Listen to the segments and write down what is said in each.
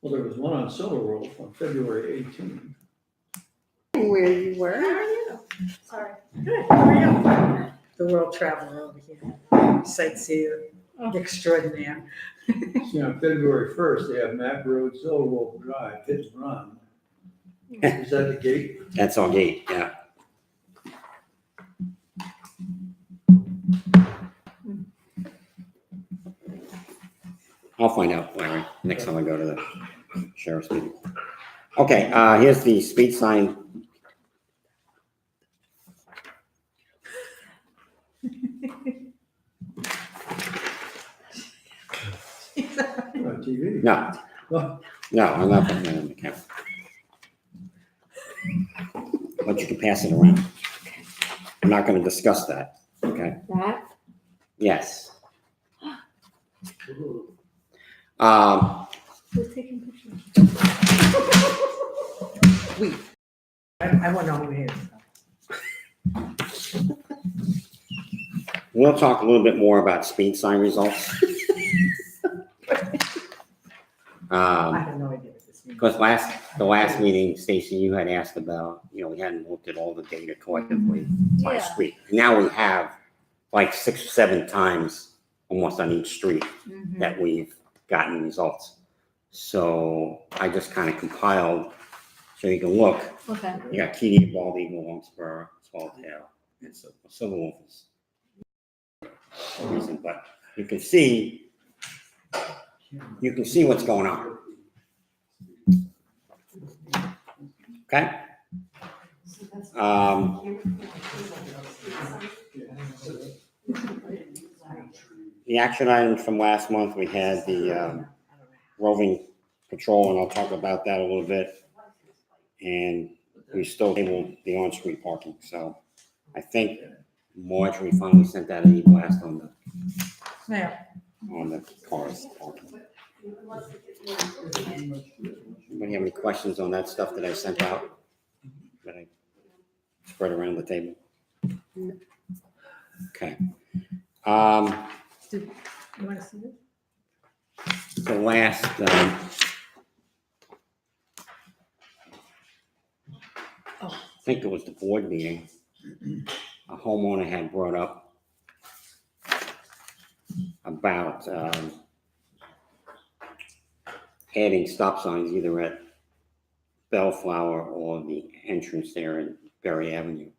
Well, there was one on Silver Wolf on February 18th. Where you How were? are you? Sorry. Good, how are you? The world traveler over here, sightseer extraordinaire. See, on February 1st, they have Map Road, Silver Wolf Drive, hit and run. Is that the gate? That's on gate, yeah. I'll find out, Larry, next time I go to the sheriff's meeting. Okay, here's the speed sign. On TV? No, Oh, no, I'm not putting that on the camera. But you can pass it around. I'm not gonna discuss that, okay? That? Yes. Who's taking pictures? We. I won't know who it is. We'll talk a little bit more about speed sign results. I have no idea what this means. Because the last meeting, Stacy, you had asked about, we hadn't looked at all the data collectively by Yeah. street. Now we have like 6 or 7 times almost on each street Mhm. that we've gotten results. So I just kind of compiled, so you can look. Okay. You got TD, Bald Eagle, Longspur, Swallowtail, and Silver Wolf is a reason, but you can see what's going on. Okay? The action items from last month, we had the roving patrol, and I'll talk about that a little bit. And we still tabled the on-street parking, so I think Marjorie finally sent out an e-blast on Yeah. the cars parking. Anybody have any questions on that stuff that I sent out? That I spread around the table? Okay. You want to see this? The last, I think it was the board meeting, a homeowner had brought up about adding stop signs either at Bellflower or the entrance there in Berry Avenue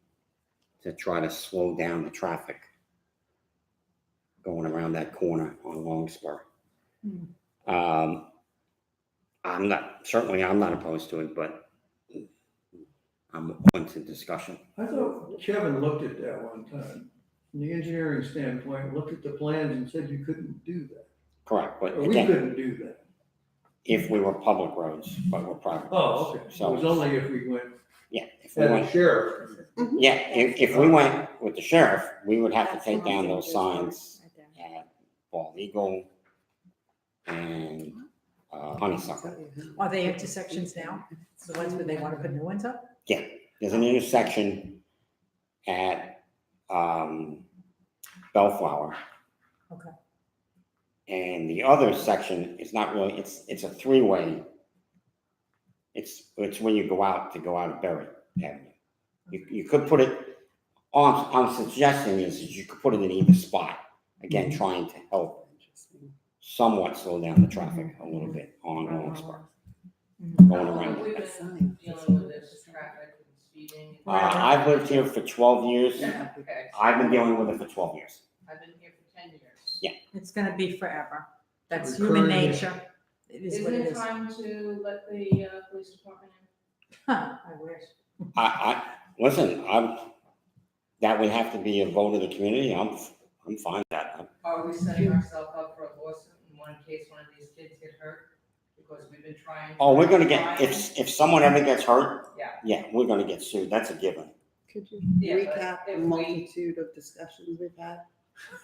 to try to slow down the traffic going around that corner on Longspur. I'm not opposed to it, but I'm open to discussion. I thought Kevin looked at that one time, from the engineering standpoint, looked at the plans and said you couldn't do that. Correct, but Or we again, couldn't do that. if we were public roads, but we're private Oh, roads. okay. It So, was only if we went, yeah, if we had went, a sheriff. if we went with the sheriff, we would have to take down those signs at Bald Eagle and Honeysuckle. Are they intersections now? The ones where they want to put new ones up? Yeah, there's an intersection at Bellflower. Okay. And the other section is not really, it's a 3-way. It's when you go out of Berry Avenue. You could put it on, I'm suggesting is that you could put it in either spot. Again, trying to help somewhat slow down the traffic a little bit on Longspur. Going around. We've been dealing with this traffic and speeding. I've lived here for 12 years. Okay. I've been dealing with it for 12 years. I've been here for 10 years. It's gonna be forever. That's Recurring. human nature. It is what Isn't it it is. time to let the police department in? Huh, I wish. Listen, that would have to be a vote of the community. I'm fine with that. Are we setting ourselves up for a lawsuit in case one of these kids get hurt? Because we've been trying. Oh, we're gonna get, if someone ever gets hurt, Yeah. yeah, we're gonna get sued. That's a given. Could you Yeah, but recap if the we- multitude of discussions we've had?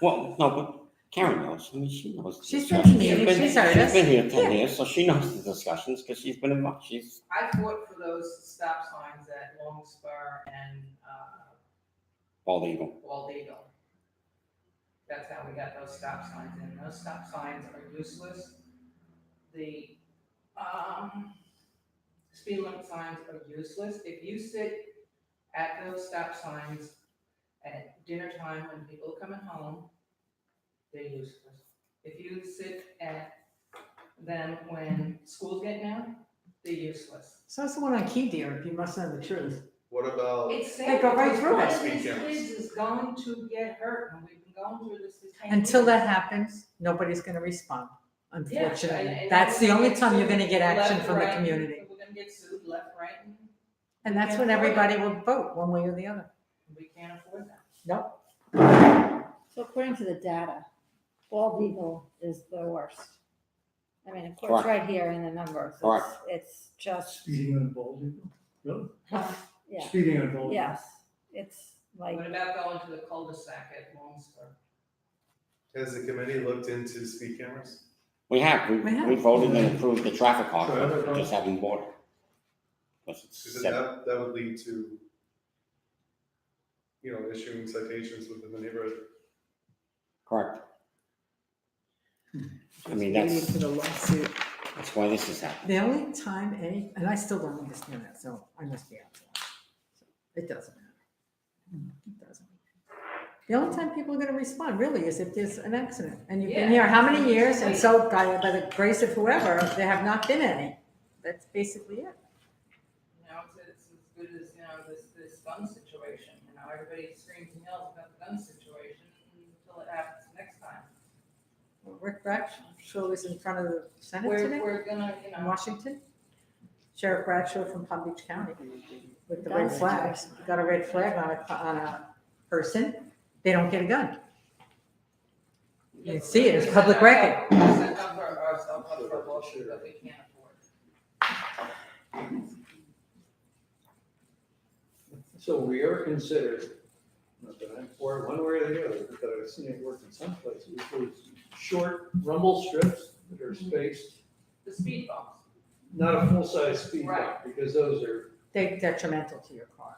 Well, no, but Karen knows. I mean, she knows. the She's been discussions. to meetings, she's heard She's us. been here 10 Yeah. years, so she knows the discussions because she's been involved. I fought for those stop signs at Longspur and Bald Eagle. Bald Eagle. That's how we got those stop signs in. Those stop signs are useless. The Speed limit signs are useless. If you sit at those stop signs at dinner time when people are coming home, they're useless. If you sit at them when school's getting out, they're useless. So it's the one on Key Deer, if you must know the truth. What about, It's They sad go right because through one it. of these Speed cameras. kids is going to get hurt, and we've been going through this for 10 Until years. that happens, nobody's gonna respond, Yeah, unfortunately. and That's the we're only gonna time get you're gonna get sued action left, from the right, community. We're gonna get sued left, right, And that's when everybody will vote, one way or the other. we can't afford that. Nope. So according to the data, bald eagle is the worst. I mean, of course, Correct. right here in the numbers, Correct. it's just, Speeding on Bald Eagle? Really? yeah, Speeding on Bald Eagle? yes, it's like, What about going to the cul-de-sac at Longspur? has the committee looked into speed cameras? We have, We have. we voted and approved the traffic Traffic card, we card. just haven't bought it. 'Cause it's Because separate. that would lead to, issuing citations within the neighborhood. Correct. I mean, Waiting that's, for the lawsuit. that's why this is happening. The only time and I still don't understand that, so I must be out of line. So it doesn't matter. It doesn't. The only time people are gonna respond really is if there's an accident. And you've been Yeah. here how many years? And so by the grace of whoever, there have not been any. That's basically it. It's as good as, this gun situation, everybody screams and yells about the gun situation until it happens next time. Rick Bradshaw was in front of the Senate We're, today we're gonna, in Washington. Sheriff Bradshaw from Palm Beach County with the red Gun flags. Got a red flag on a person, they don't get a gun. You see it, it's public record. We're setting up ourselves up for a lawsuit that we can't afford. So we ever considered, not that I'm for it one way or the other, but I've seen it work in some places, those short rumble strips that are spaced, The speed bumps. not a full-size speed bump, Right. because those are, They're detrimental to your car.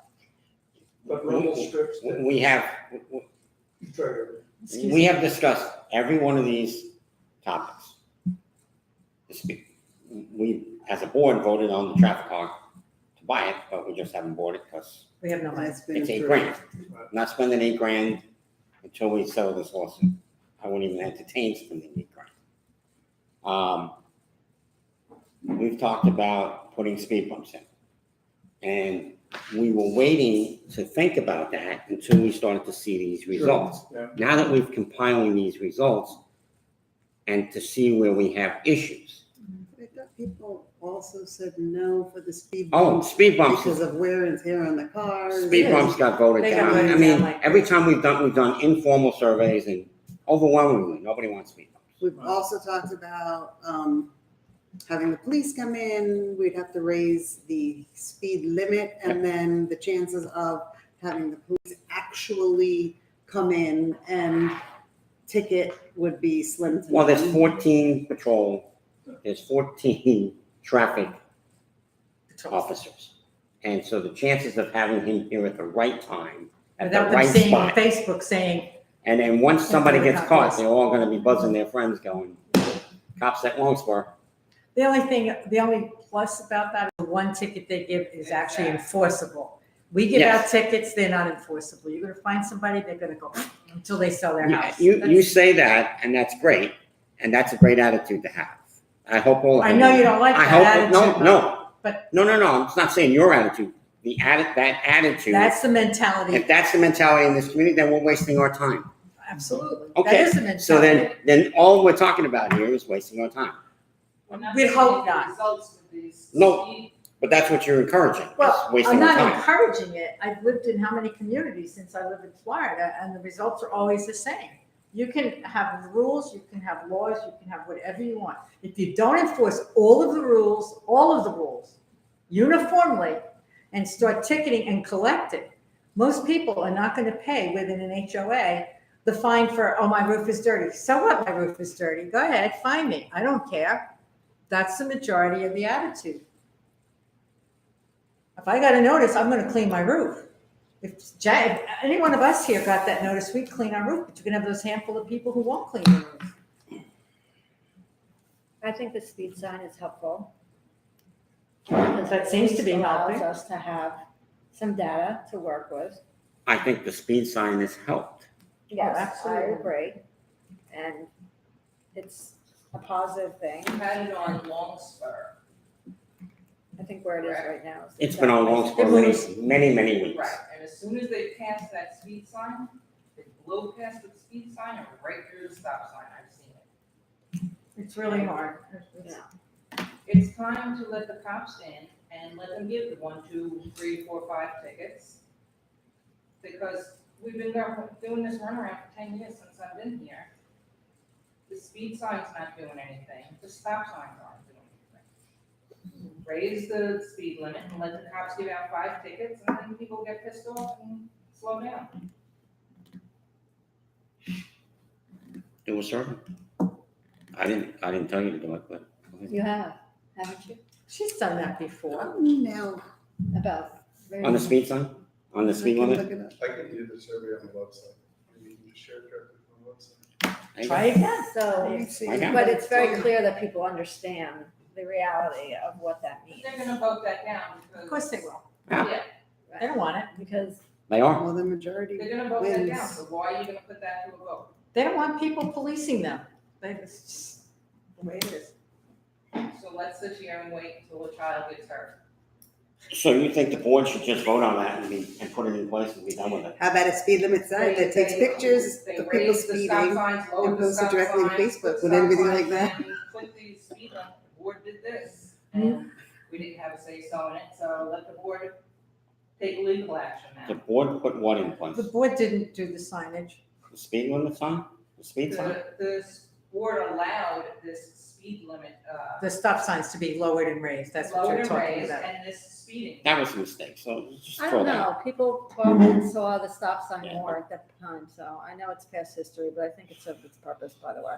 but rumble strips that We have, you try to, Excuse we me. have discussed every one of these topics. We, as a board, voted on the traffic card to buy it, but we just haven't bought it because We have no money. It's been it's $8 approved. grand. Not spending $8 grand until we settle this lawsuit. I wouldn't even entertain spending $8 grand. We've talked about putting speed bumps in. And we were waiting to think about that until we started to see these results. yeah. Now that we've compiling these results and to see where we have issues. I thought people also said no for the speed Oh, bumps speed bumps, because of wear and tear on the cars. speed bumps got voted They got down. voted I mean, down, like- every time we've done informal surveys and overwhelmingly, nobody wants speed bumps. We've also talked about having the police come in, we'd have to raise the speed limit, and then the chances of having the police actually come in and ticket would be slim to Well, there's none. 14 patrol, there's 14 traffic officers. And so the chances of having him here at the right time, at the Without them right seeing on spot. Facebook saying, And then once somebody Into the gets caught, cops. they're all gonna be buzzing their friends going, cops at Longspur. the only plus about that is the one ticket they give is actually enforceable. We give out Yes. tickets, they're not enforceable. You're gonna find somebody, they're gonna go until they sell their Yeah, house. you That's- say that, and that's great, and that's a great attitude to have. I hope all. I know you don't like I that hope, attitude. no, but- no, I'm not saying your attitude, that attitude. That's the mentality, If that's the mentality in this community, then we're wasting our time. absolutely. That Okay, is the mentality. So then all we're talking about here is wasting our time. We're not We'd seeing hope any not. Results with these. No. speed- But that's what you're encouraging, is Well, wasting I'm our not time. encouraging it. I've lived in how many communities since I live in Florida, and the results are always the same. You can have rules, you can have laws, you can have whatever you want. If you don't enforce all of the rules, uniformly, and start ticketing and collecting, most people are not gonna pay within an HOA the fine for, oh, my roof is dirty. So what, my roof is dirty? Go ahead, fine me. I don't care. That's the majority of the attitude. If I got a notice, I'm gonna clean my roof. If any one of us here got that notice, we'd clean our roof, but you're gonna have those handful of people who won't clean their roof. I think the speed sign is helpful. Because That seems to be it allows helping. us to have some data to work with. I think the speed sign has helped. Yes, I absolutely. agree. And it's a positive thing. You had it on Long Spur. I think where it is right now. is It's been on exactly- Long for many weeks. Right, and as soon as they pass that speed sign, they blow past the speed sign and right through the stop sign, I've seen it. It's really hard. Yeah. It's time to let the cops in and let them give the 1, 2, 3, 4, 5 tickets. Because we've been doing this runaround for 10 years since I've been here. The speed sign's not doing anything, the stop signs aren't doing anything. Raise the speed limit and let the cops give out 5 tickets, and then people get pissed off and slow down. Do a survey. I didn't tell you to do it, but. You have, haven't you? She's done that before. No. About. On the speed sign? On the speed limit? Look it up. I can do the survey on the website. Maybe you can just share it directly from the website. There you Try go. again. So, Let me see. I know. but it's very clear that people understand the reality of what that means. They're gonna vote that down because. Of course they will. Yeah, They don't want it. Because They are. Well, the majority. they're gonna vote that down, Wins. so why are you gonna put that to a vote? They don't want people policing them. It's just the way it is. So let's sit here and wait until a child gets hurt. So you think the board should just vote on that and put it in place and be done with it? How about a speed limit sign that takes pictures They of people raise the stop speeding? signs, lower and the post it stop directly to signs, Facebook. put Would stop anybody signs like that? in, Put the speed limit, the board did this, and we didn't have a say so in it, so let the board take legal action The now. board put what in place? The board didn't do the signage. The speed limit sign? The speed sign? The board allowed this speed limit, The stop signs to be lowered and raised. That's what lowered you're and talking raised, about. and this speeding. That was a mistake, so just I throw don't that know, out. people probably saw the stop sign Yeah. more at that time, so I know it's past history, but I think it served its purpose, by the way.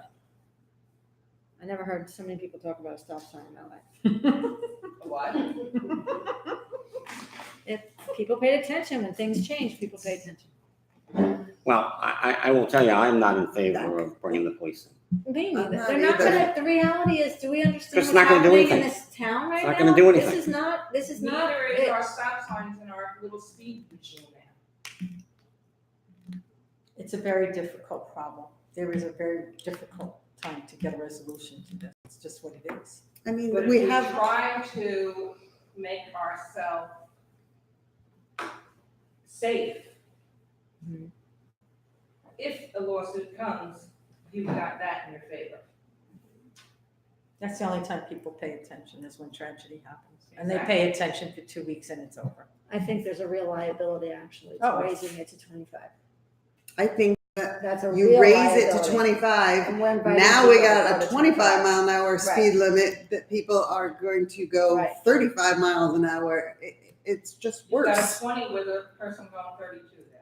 I never heard so many people talk about a stop sign in my life. What? If people paid attention, when things change, people pay attention. Well, I will tell you, I'm not in favor of bringing the police in. Me I'm neither. not They're not either. gonna, the reality is, do we understand It's what's not gonna do happening in anything. this town right now? It's not gonna do anything. This is not Neither is it. our stop signs and our little speed machine now. It's a very difficult problem. There is a very difficult time to get a resolution to this. It's just what it is. I mean, But if we we have, try to make ourselves safe, Mhm. if a lawsuit comes, you've got that in your favor. That's the only time people pay attention is when tragedy happens. And they pay attention for 2 weeks and it's over. I think there's a real liability actually Oh. to raising it to 25. I think That's a real you raise it to liability. 25. And we're inviting Now we people to got go a to 25 mile an hour Right. speed limit that people are going to go Right. 35 miles an hour. It's just You've got worse. a 20 with a person going 32 there.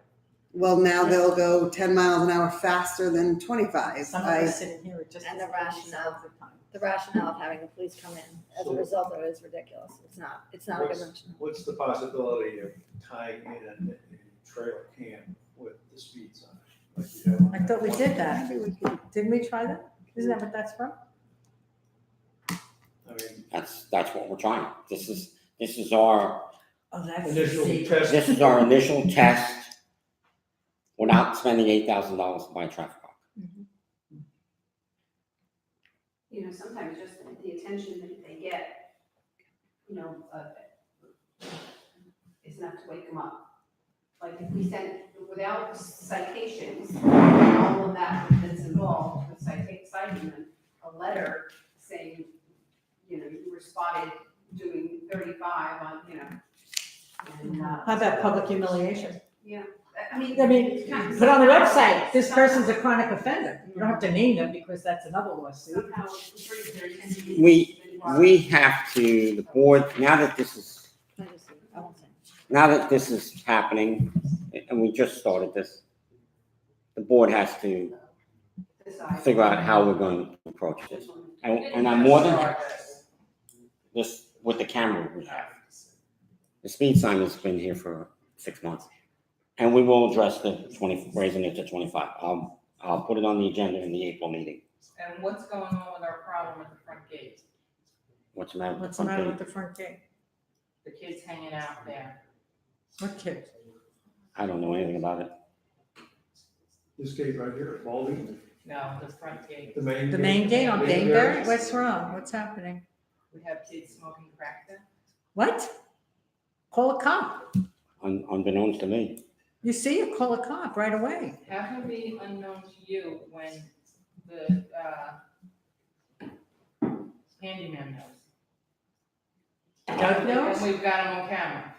Well, now they'll go 10 miles an hour faster than 25. Some of I, us sitting here are just. And the as lucky rationale. all the time. The rationale of having the police come in as a So- result of it is ridiculous. It's not a good rationale. What's the possibility of tying in a trailer cam with the speed sign? like you have on I thought we one? did that. maybe we could, Didn't we try that? Isn't that what that's from? I mean, That's what we're trying. This is our Oh, that's. initial see. test. This is our initial test without spending $8,000 to buy a traffic cop. You know, sometimes just the attention that they get, you know, is enough to wake them up. Like if we send, without citations, all of that that's involved, with citing them, a letter saying, you know, you were spotted doing 35 on, you know, and, How about public humiliation? yeah, I mean. Put on the website, this person's a chronic offender. You don't have to name them because that's another lawsuit. Somehow it brings their attention. We have to, the board, now that this is happening, and we just started this, the board has to figure out how we're going to approach this. And I'm more than this with the camera we have. The speed sign has been here for 6 months. And we will address the raising it to 25. I'll put it on the agenda in the April meeting. And what's going on with our problem at the front gate? What's the matter with What's the the front matter with gate? the front gate? the kids hanging out there. What kid? I don't know anything about it. This gate right here, Baldy, No, the front gate. the main. The main gate on Bainbury. Bainbury? What's wrong? What's happening? We have kids smoking crack there. What? Call a cop. Unbeknownst to me. You see it, call a cop right away. How can it be unknown to you when the, handyman knows? Doug knows? And we've got him on camera.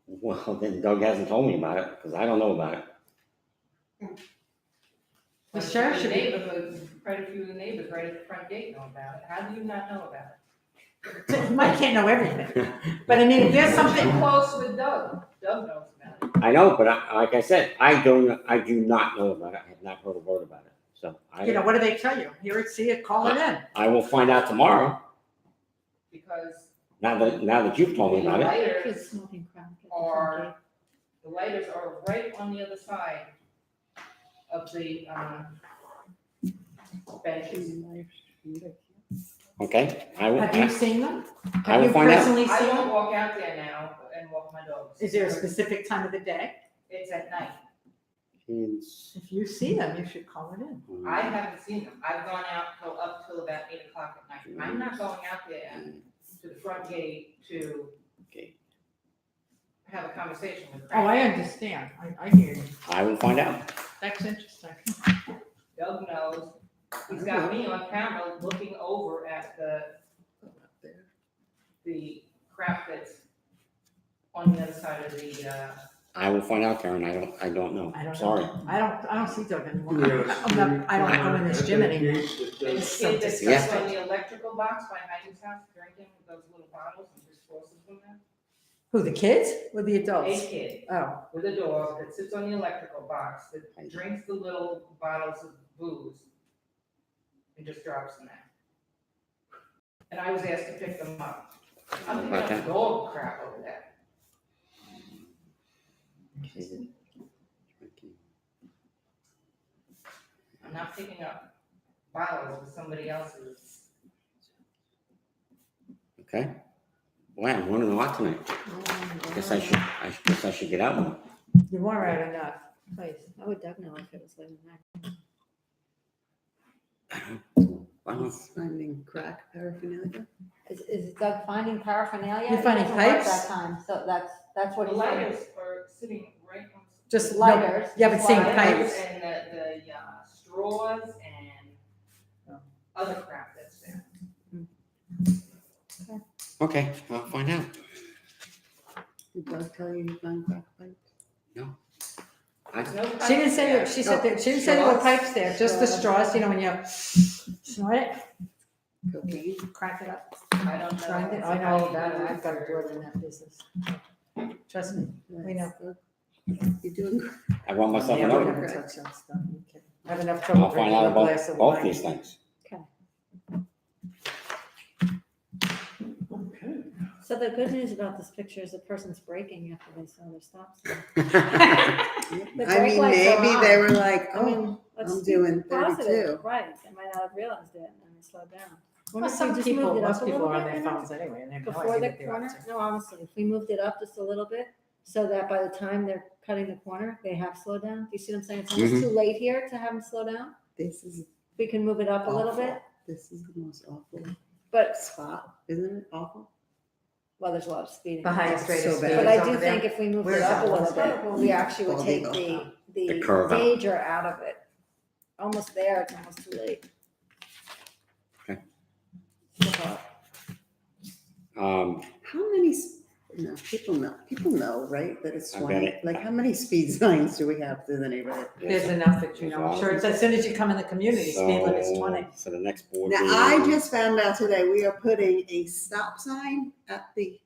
Well, then Doug hasn't told me about it, because I don't know about it. The sheriff should be- Neighborhood, quite a few of the neighbors right at the front gate know about it. How do you not know about it? Mike can't know everything. But I mean, if there's You're something, close with Doug. Doug knows about it. I know, but like I said, I do not know about it. I have not heard a word about it. So you know, what do they tell you? Hear it, see it, call it in. I will find out tomorrow, Because now that you've told me the about it. lighters Kids smoking crack at the front are, the lighters are right on the other side of the, benches. Okay, Have you seen them? I Have will you find out. personally I seen won't them? walk out there now and walk my dogs. Is there a specific time of the day? It's at night. It's, If you see them, you should call it in. I haven't seen them. I've gone out up till about 8 o'clock at night. I'm not going out there to the front gate to Okay. have a conversation with Oh, I Frank. understand. I hear you. I will find out. That's interesting. Doug knows. He's got me on camera looking over at the crap that's on the other side of the, I will find out, Karen. I don't know. I don't know. Sorry. I don't see Doug anymore. We have a I don't go in this street gym at that anymore. gate that and the does- so kid that's disgusting. on the electrical box by Heidi's house drinking with those little bottles and just forces them there. Who, the kids or the A adults? kid Oh, with a dog that sits on the electrical box that drinks the little bottles of booze and just drops them there. And I was asked to pick them up. I'm picking up Okay. dog crap over there. I'm not picking up bottles with somebody else's. Okay. Well, I'm running a lot tonight. Guess I should get out more. you were out enough. Please, I would definitely know if it was living there. I don't know. He's finding crack paraphernalia. Is Doug finding paraphernalia? You're finding He doesn't work pipes? That time, so that's what The he's finding. lighters are sitting right on. Just Lighters. You haven't seen Lighters pipes? and the straws and other crap that's there. Okay, I'll find out. Did Doug tell you he found crack pipes? There's no She didn't pipes say there. that, she said that, she didn't say there were pipes there, just the straws, you know, when you snort it, Cocaine? crack it up. I don't know. Grind it, I know all about it, I've got a daughter in that business. Trust me, we know. You're doing great. I want myself Yeah, an we order. never touch that stuff, okay. I have enough trouble I'll find drinking out a about glass of both wine. these things. So the good news about this picture is the person's braking after they saw their stop sign. The I brake mean, lights are maybe on. they were like, I oh, mean, let's I'm be doing positive. 32. Right, they might not have realized it and they slowed down. Well, Wonder if we some just people, moved it up most a people little are on bit, their you know, phones anyway, and they have no before idea the what they're corner. up to. No, honestly, if we moved it up just a little bit, so that by the time they're cutting the corner, they have slowed down. Do you see what I'm saying? It's almost too late here to have them slow down. This is We can move it up a little awful. bit, This is the most awful but, spot, isn't it? Awful. well, there's a lot of speeding. The highest rate So of speed bad. But is I over do there. think if we moved Where's it up a that little one? bit, we actually would Well, take the- the curve out. danger out of it. Almost there, it's almost too late. Okay. So, Um, How many, no, people know, right, that it's I bet 20? it. Like, how many speed signs do we have through the neighborhood? There's enough that you know, I'm sure, it's as soon as you come in the community, speed limit's 20. So the next board Now, meeting. I just found out today, we are putting a stop sign at the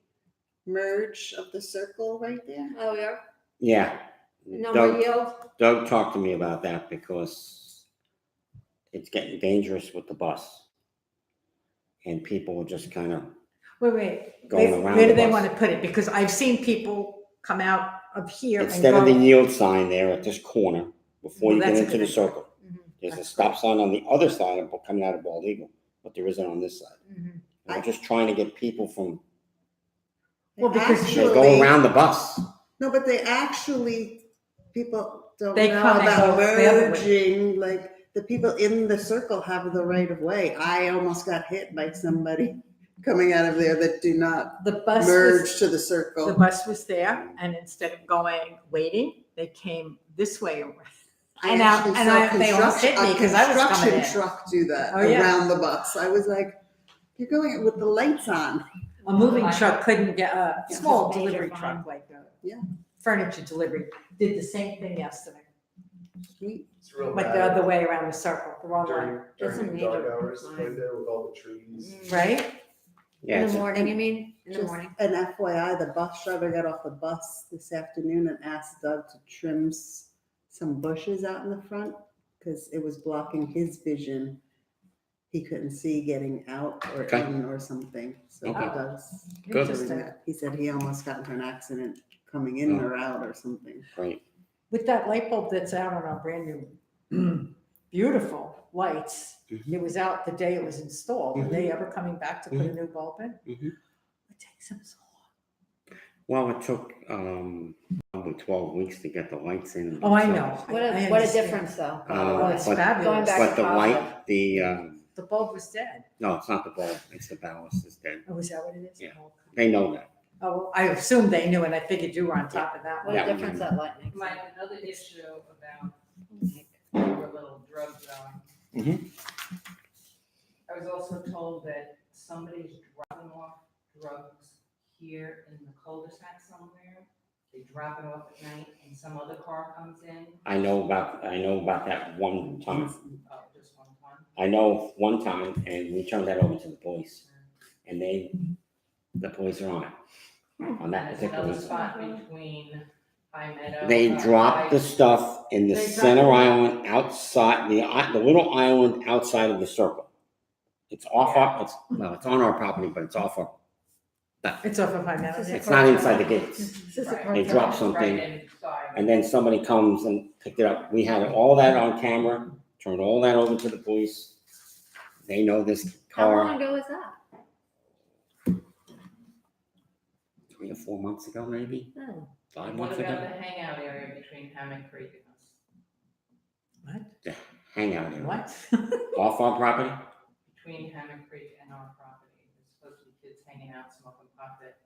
merge of the circle right there. Oh, yeah, Yeah. no more Doug, yield. Doug talked to me about that because it's getting dangerous with the bus. And people are just kind of Wait, going around where the do they bus. want to put it? Because I've seen people come out of here and Instead of the go. yield sign there at this corner, before Well, you get that's a into good the idea. circle, Mhm, there's a That's stop sign on the other side of coming out of Bald Eagle, but there isn't on this side. mhm. And I'm just trying to get people from Well, because They go Actually- around the bus. No, but they actually, people don't They know come and about go the other way. merging, like, the people in the circle have the right of way. I almost got hit by somebody coming out of there that do not the bus merge was, to the the circle. bus was there, and instead of waiting, they came this way around. I And actually saw they almost hit me a 'cause I was coming construction in. truck do that Oh, yeah. around the bus. I was like, you're going with the lights on. A moving truck couldn't get, a Yeah. small Major delivery fine. truck, like a Yeah. furniture delivery, did the same thing yesterday. Sweet. It's real Went the bad other way around the circle, the wrong way, during, It's a during the dark major hours fine. right there with all the trees. right? Yeah, In it's the a- morning, you mean? In the Just morning? an FYI, the bus driver got off the bus this afternoon and asked Doug to trim some bushes out in the front because it was blocking his vision. He couldn't see getting out or Okay. in or something. So Okay. Doug's Good. doing Interesting. that. He said he almost got into an accident coming in Oh. or out or something. Great. With that light bulb that's out on our brand new, beautiful lights, Mhm. it was out the day it was installed. Are they ever coming back to put a Mhm. new bulb in? Mhm. It takes them so long. Well, it took, probably 12 weeks to get the lights in. Oh, I know. What I a understand. difference though. Oh, it's But- fabulous. Going back But to the positive. light, the, The bulb was dead. no, it's not the bulb, it's the ballast is dead. Oh, is that what it is? Yeah. Oh, They know that. Oh, well, I assumed they knew, and I figured you were on top of that What one. a That one difference I that light makes. Mike, another issue about Like, our little drug zone. Mhm. I was also told that somebody's dropping off drugs here in the cul-de-sac somewhere. They drop it off at night and some other car comes in. I know about that one time. Oh, just one time. I know one time, and we turned that over to the police, and the police are on it, on that There's particular another incident. spot between High Meadow. They dropped the stuff in the They dropped center it. island outside, the little island outside of the circle. It's off our, it's on our property, but it's off our, It's off of High Meadow. It's it's not inside the gates. Is this a Right. They cartel? dropped something, Right inside. and then somebody comes and picked it up. We had all that on camera, turned all that over to the police. They know this How long car ago was that? 3 or 4 months ago, maybe, Oh, 5 What months about ago. the hangout area between Hammock Creek and us? What? Hangout area. What? Off our property? Between Hammock Creek and our property. There's supposed to be kids hanging out smoking pot there.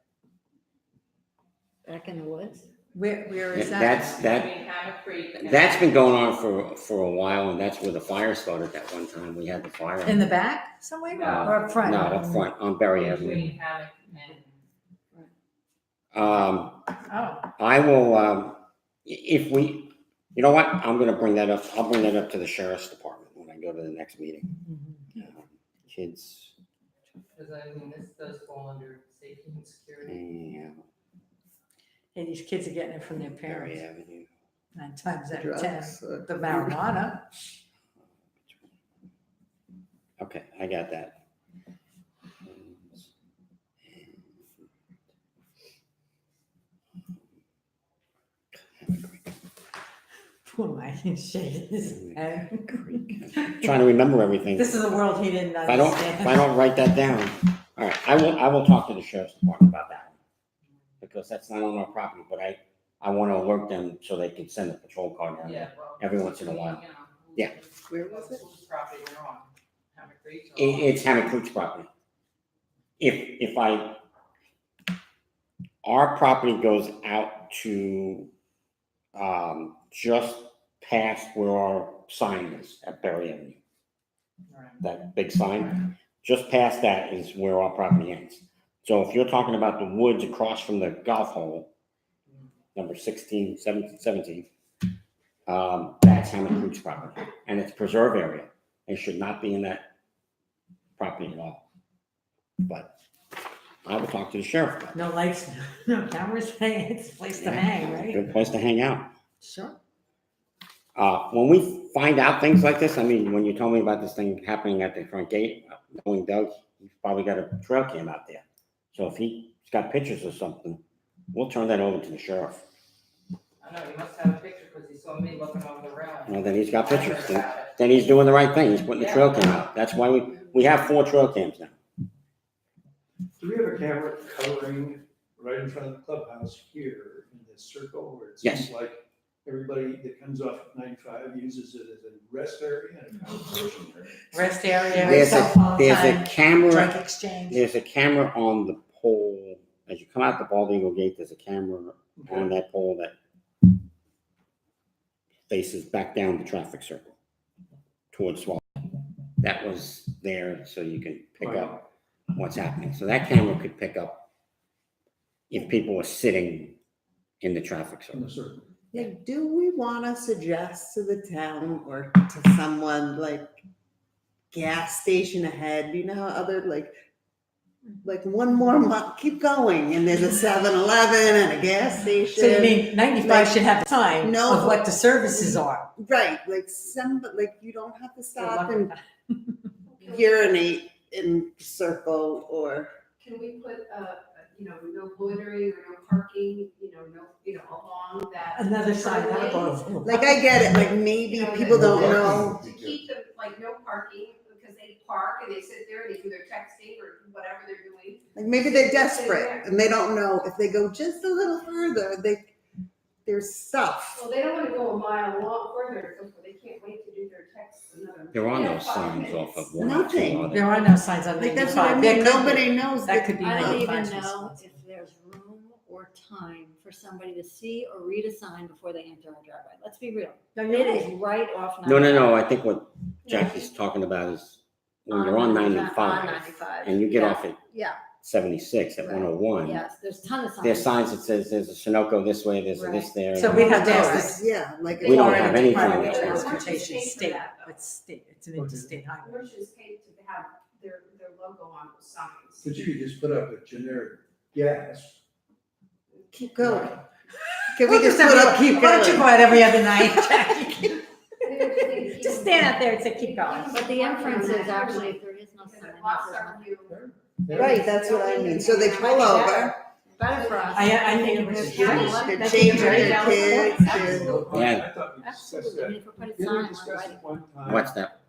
back in the woods? Where is that? That, Between Hammock Creek and. that's been going on for a while, and that's where the fire started that one time. We had the fire. In the back somewhere No, or up front? No, up front, on Berry Avenue. Between Hammock and. Oh, I will, if we, you know what, I'm gonna bring that up, I'll bring that up to the sheriff's department when I go to the next meeting. Kids, Because I mean, this does fall under safety and security. yeah, hey, these kids are getting it from their Berry parents, Avenue. 9 times out of 10. Drugs. The marijuana. Okay, I got that. Poor Mike, he's shaking his head. Trying to remember everything. This is a world he didn't If I don't understand. write that down, all right, I will talk to the sheriff's department about that. Because that's not on our property, but I wanna alert them so they can send a patrol car down Yeah, there. well. Every once in a while. you know, Yeah. Where was it? Whose property they're on. Hammock Creek. or- It's Hammock Creek's property. Our property goes out to, just past where our sign is at Berry Avenue, Right. that big sign, just past that is where our property ends. So if you're talking about the woods across from the golf hole, number 16, 17, that's Hammock Creek's property, and it's preserve area. It should not be in that property at all. But I will talk to the sheriff about it. No lights, no cameras, hey, it's a place to hang, right? Good place to hang out. Sure. When we find out things like this, I mean, when you told me about this thing happening at the front gate, knowing Doug, he's probably got a trail cam out there. So if he's got pictures or something, we'll turn that over to the sheriff. I know, he must have a picture because he saw me looking over the rail. Well, then he's got I heard pictures. about it. Then he's doing the right thing. He's putting the trail cam out. That's why we have 4 trail cams now. Do we have a camera covering right in front of the clubhouse here in this circle where it Yes. seems like everybody that comes off of 95 uses it as a rest area and a conversation area. Rest area, There's cell phone There's a time, camera, drink exchange. there's a camera on the pole, as you come out the Bald Eagle Gate, there's a camera on that pole that faces back down the traffic circle towards Swallow. That was there so you can pick up what's happening. So that camera could pick up if people were sitting in the traffic In circle. the circle. Like, do we want to suggest to the town or to someone like gas station ahead? You know how other like one more month, keep going, and there's a 7-Eleven and a gas station. So you mean 95 Like, should have a time no. of what the services are? Right, like you don't have to Good stop luck and with that. urinate in circle or. Can we put, no loitering or no parking, along that. Another sign way? that goes. Like, I get it, like maybe people don't know. To keep them, like, no parking, because they park and they sit there and they do their texting or whatever they're doing. Like maybe they're desperate and they don't know if they go just a little further, there's stuff. Well, they don't wanna go a mile long further, so they can't wait to do their texts another. There are no 5 signs minutes. off of one. Nothing. There are no signs on Like that's what I 95. mean, There could be. nobody knows That could be I don't even 95's know responsibility. if there's room or time for somebody to see or read a sign before they enter our driveway. Let's be real. No, It you're is right. right off. No, I think what Jackie's talking about is when you're on 95 On 95. and you get Yeah. off at Yeah, 76 at Right. 101. yes, there's a ton of signs. There's signs that says there's a Sunoco this way, there's a this there. So we have to ask the Yeah, like. We don't have anything. Department of Yeah. Transportation Yeah. state, Yeah. it's state, it's an interstate highway. Merchants paid to have their logo on those signs. But you could just put up a generic gas. Keep going. Can we We'll just have put you- up, keep Why don't you going? go out every other night, Jackie? Just stand out there and say, keep going. But the inference is actually, if there is no Because sign, it it blocks means there's our nothing. view. Right, that's what I mean. So they pull over, Better for us. I think it was There's huge. signs. they're That's changing a very their valid kids. point. to- Yeah. I thought we discussed Absolutely, I mean, that. if we put a Didn't we sign, discuss we're it right. one time? What's that?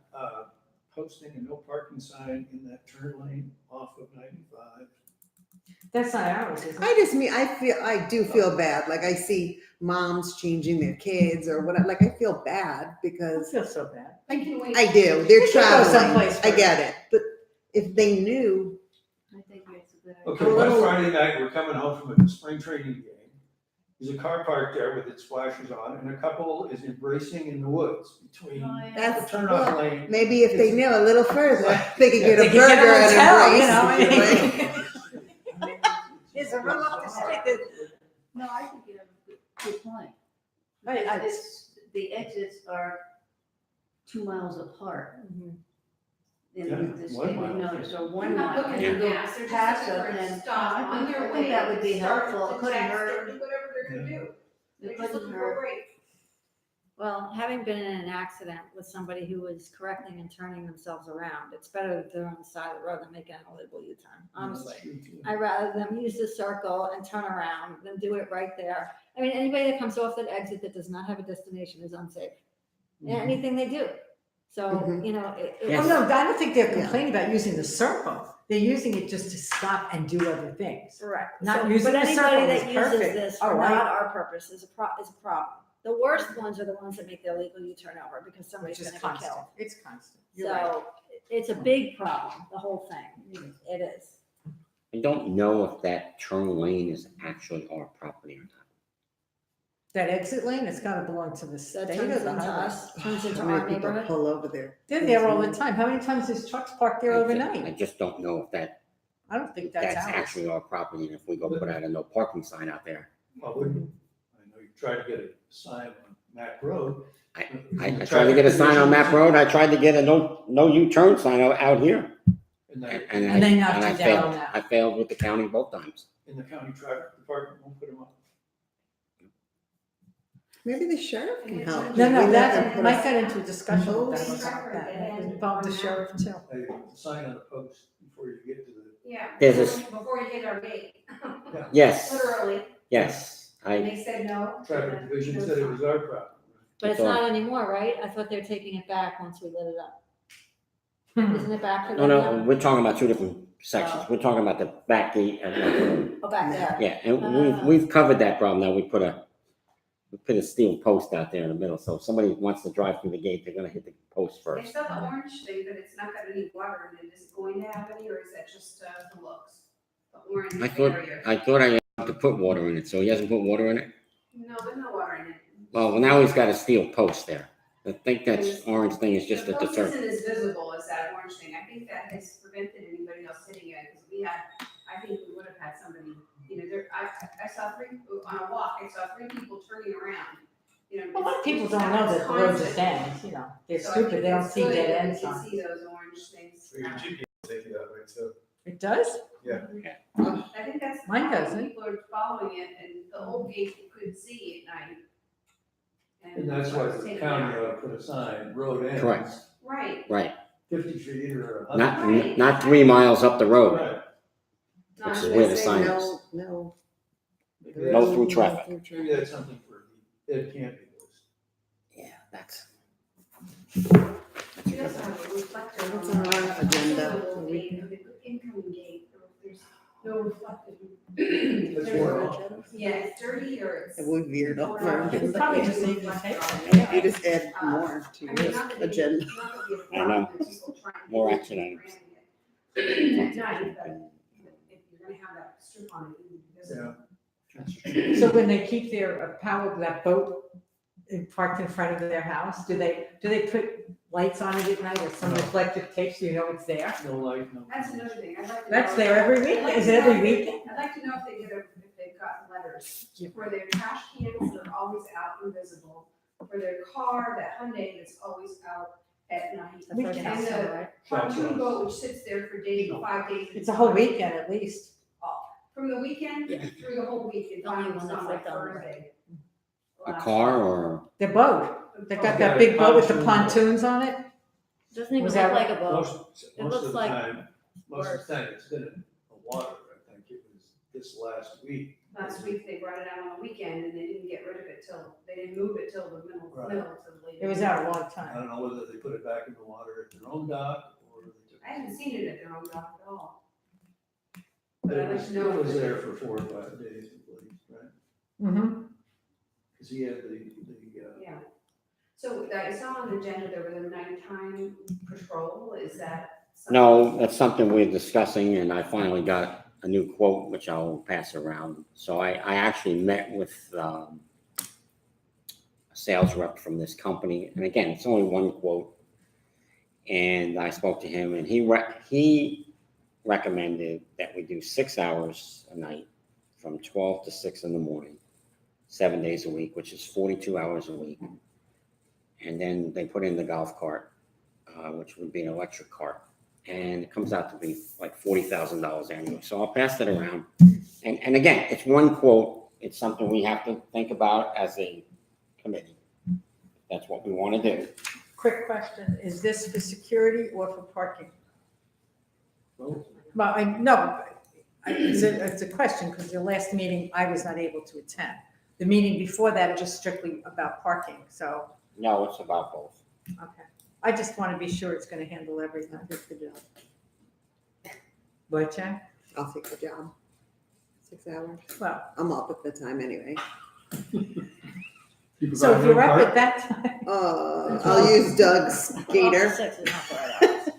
Posting a no parking sign in that turn lane off of 95. That's not ours, is it? I do feel bad, like I see moms changing their kids or whatever, like I feel bad I because feel so bad. I do, they're They could go traveling, someplace I first. get it, but if they knew, I think it's a good idea. Okay, A one little- Friday night, we're coming home from a spring training game. There's a car parked there with its flashers on, and a couple is embracing in the woods between the that's, turnoff lane. maybe if they knew a little further, they could get They a could get a burger hotel, you and know, embrace. There's a room up the street. No, I think you have a good point. I- The exits are 2 miles apart. Yeah, And the 1 state mile. would notice, or They're 1 not mile. looking and for go gas, they're just past looking it, for a and stop I on their think way. that would be start helpful. to It couldn't text or hurt. do whatever they're gonna do. They're It just couldn't looking for a hurt. break. Well, having been in an accident with somebody who was correcting and turning themselves around, it's better that they're on the side of the road than making an illegal U-turn, honestly. I'd rather them use the circle and turn around than do it right there. I mean, anybody that comes off that exit that does not have a destination is unsafe. Yeah, anything they do. So, Mhm. you know, Oh, Yes. no, I don't think they're complaining about using the circle. They're using it just to stop and do other things. correct. Not So- using the circle But anybody is that uses perfect. this Oh, for right. not our purpose is a problem. The worst ones are the ones that make the illegal U-turn over because somebody's Which is gonna get constant. killed. It's constant. You're right. So it's a big problem, the whole thing. It is. I don't know if that turn lane is actually our property or not. That exit lane, it's gotta belong to the That state turns or the into highway. us, turns into How many our people neighborhood. pull over there? They're there all the time. How many times is trucks parked there I overnight? just don't know if I don't think that's that's ours. actually our property, and if we go put out a no parking sign out there. Well, I know you tried to get a sign on Mac Road. I tried to get a sign on Map Road, I tried to get a no U-turn sign out here. And And they knocked I you down failed. on that. I failed with the county both times. in the county traffic department won't put them up. Maybe the sheriff can help. No, Maybe no, they that, can put Mike a- got into a discussion with Post. them about that. That involved the sheriff too. A sign on a post before you get to the. Yeah. There's this- Before you hit our gate. Yes, Literally, yes, and they said no. Traffic division said it was our problem. But it's So- not anymore, right? I thought they're taking it back once we lit it up. Isn't it back for no, them no, now? we're talking about two different sections. We're talking about the back gate and Oh, back there. yeah, and we've covered that problem now. We put a steel post out there in the middle, so if somebody wants to drive through the gate, they're gonna hit the post It's first. not the orange thing, but it's not got any water in it. Is it going to have any, or is that just the looks? The orange barrier? I thought I had to put water in it, so he hasn't put water in it? No, there's no water in it. Well, now he's got a steel post there. I think that orange thing is just a The post deterrent. isn't as visible as that orange thing. I think that has prevented anybody else hitting it, because I think we would have had somebody, I saw on a walk, I saw 3 people turning around, A lot of people don't know that the road's a dead end, they're So I stupid, think they don't it's see good dead that ends we can on. see those orange things. So your GPS will take you that way too. It does? I think that's. the Mine problem. doesn't. People are following it, and the old gate you couldn't see at night. And that's why it's the taken county out. ought to put a sign, road ends. Correct. Right. Right, 50 feet or 100. not 3 miles up the road. Right. Which is Not where the say sign No, is. no. Maybe No that's- through traffic. Maybe that's something for Ed Campy. Yeah, that's. We also have a reflector It's on on our agenda. the gate, the incoming gate, there's no reflective. That's There's- more. Yeah, it's dirty or it's. Have we veered off our It's agenda? probably just need to take some. You just add more to I mean, your not that it- agenda. not that we have a I know. problem with people trying to More get action it items. at night, but if you're gonna have that strip on it, you visit. Yeah. So when they keep their that boat parked in front of their house, do they put lights on it at night or some No. reflective tape so you know it's there? No light, no. That's another thing, I'd like to know. That's there every I'd week, like is to it know every if they- weekend? I'd like to know if they've gotten letters, where their trash cans are always out and visible, for their car, that Hyundai that's always out at night. The first And house, the right? pontoon boat which sits there for days, 5 days. It's a whole weekend at least. From the weekend through the whole week, and The only finally one it's on that's like like on the Thursday. A car or? Their boat, they got Yeah, that big boat with the pontoon boat. pontoons on it? Doesn't even Was look that- like a boat. Most It of looks the like time, most of worse. the time, it's been in the water. I think it was this last week. Last week, they brought it out on the weekend, and they didn't get rid of it they didn't move it till the middle Right. till late. It was out a long I time. don't know whether they put it back in the water at their own dock or they took I haven't seen it at their own dock at all. But But I'd it like was, to know. it was there for 4 or 5 days, at least, right? Mm-hmm. Because he had the Yeah. So I saw on the agenda there was a nighttime patrol, is that? something- No, that's something we're discussing, and I finally got a new quote, which I'll pass around. So I actually met with a sales rep from this company, and again, it's only one quote. And I spoke to him, and he recommended that we do 6 hours a night from 12 to 6 in the morning, 7 days a week, which is 42 hours a week. And then they put in the golf cart, which would be an electric cart. And it comes out to be like $40,000 annually. So I'll pass that around. And again, it's one quote. It's something we have to think about as a committee. That's what we want to do. Quick question, is this for security or for parking? Well, Well, it's a question, because the last meeting, I was not able to attend. The meeting before that, is just strictly about parking, so, No, it's about both. okay. I just want to be sure it's going to handle everything. I'll take the job. What, Jen? I'll take the job. 6 hours. Well, I'm up at the time anyway. you so if provide you're no up park? at that time, I'll use Doug's 12 to gator. 6 is not the right hours.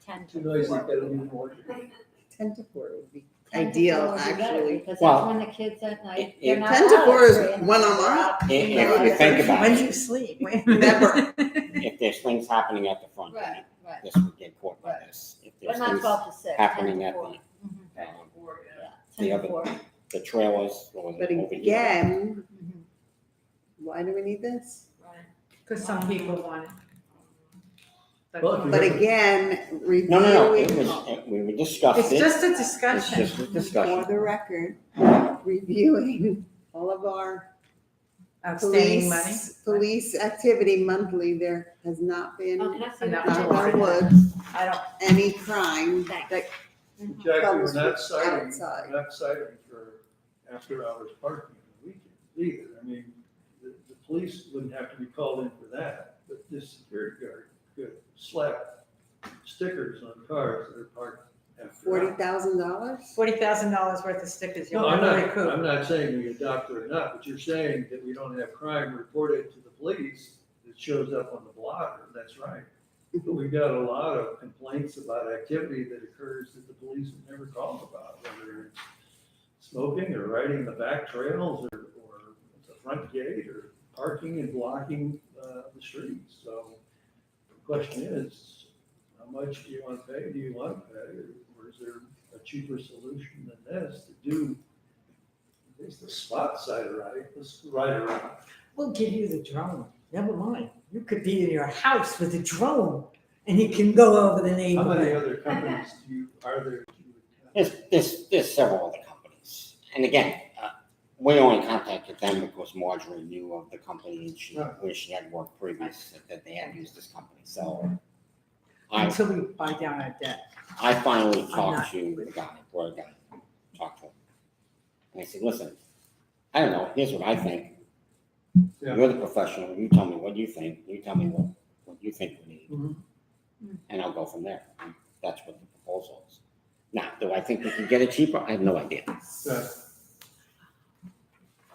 10 Too to noisy, 4. they don't even want you. 10 to 4 would be 10 to ideal, 4 would be better, actually. Because Well, that's when the kids at night, if- they're not 10 to out 4 is at 3 in the when I'm morning, they're up. out If in you the think about when it, do you sleep? Never. if there's things happening at the front, Right, right. this would get caught by Right. this. If But there's not things 12 to 6, 10 happening to at 4. the, Mhm. Yeah, the 10 to other- 4. the trailers or But over here. again, Mhm. why do we need this? Right. Because some people want it. Well, if you But have a- again, No, it reviewing, was, we discussed It's it. just a It's discussion. just a for discussion. the record, reviewing all of our Outstanding money. police activity monthly, there has not been, Oh, can I see Enough that? knock to on worry. wood, I don't, any crime Thanks. that Mhm. Jackie, we're comes not citing, outside. we're not citing for after-hours parking on the weekends either. I mean, the police wouldn't have to be called in for that, but this security guard could slap stickers on cars that are parked after hours. $40,000? $40,000 worth of stickers, No, you'll I'm never not, recoup. I'm not saying we adopt it or not, but you're saying that we don't have crime reported to the police that shows up on the blotter, that's right. But we've got a lot of complaints about activity that occurs that the police have never called about, whether it's smoking or riding the back trails or the front gate or parking and blocking, the streets. So the question is, how much do you want to pay? Do you want to pay? Or is there a cheaper solution than this to do at least the spot side right, this ride around? We'll give you the drone, never mind. You could be in your house with a drone and you can go over the How many neighborhood. other companies are there? that you would- There's several other companies. And again, we only contacted them because Marjorie knew of the company and where she had worked previous, that they had used this company. So Until we buy down our debt. I finally not talked to the guy, where I talked to him. And I said, listen, I don't know, here's what I think. Yeah. You're the professional, you tell me what you think, you tell me what you think we need. Mhm. And I'll go from there. And that's what the proposal is. Now, do I think we can get it cheaper? I have no idea. Yeah.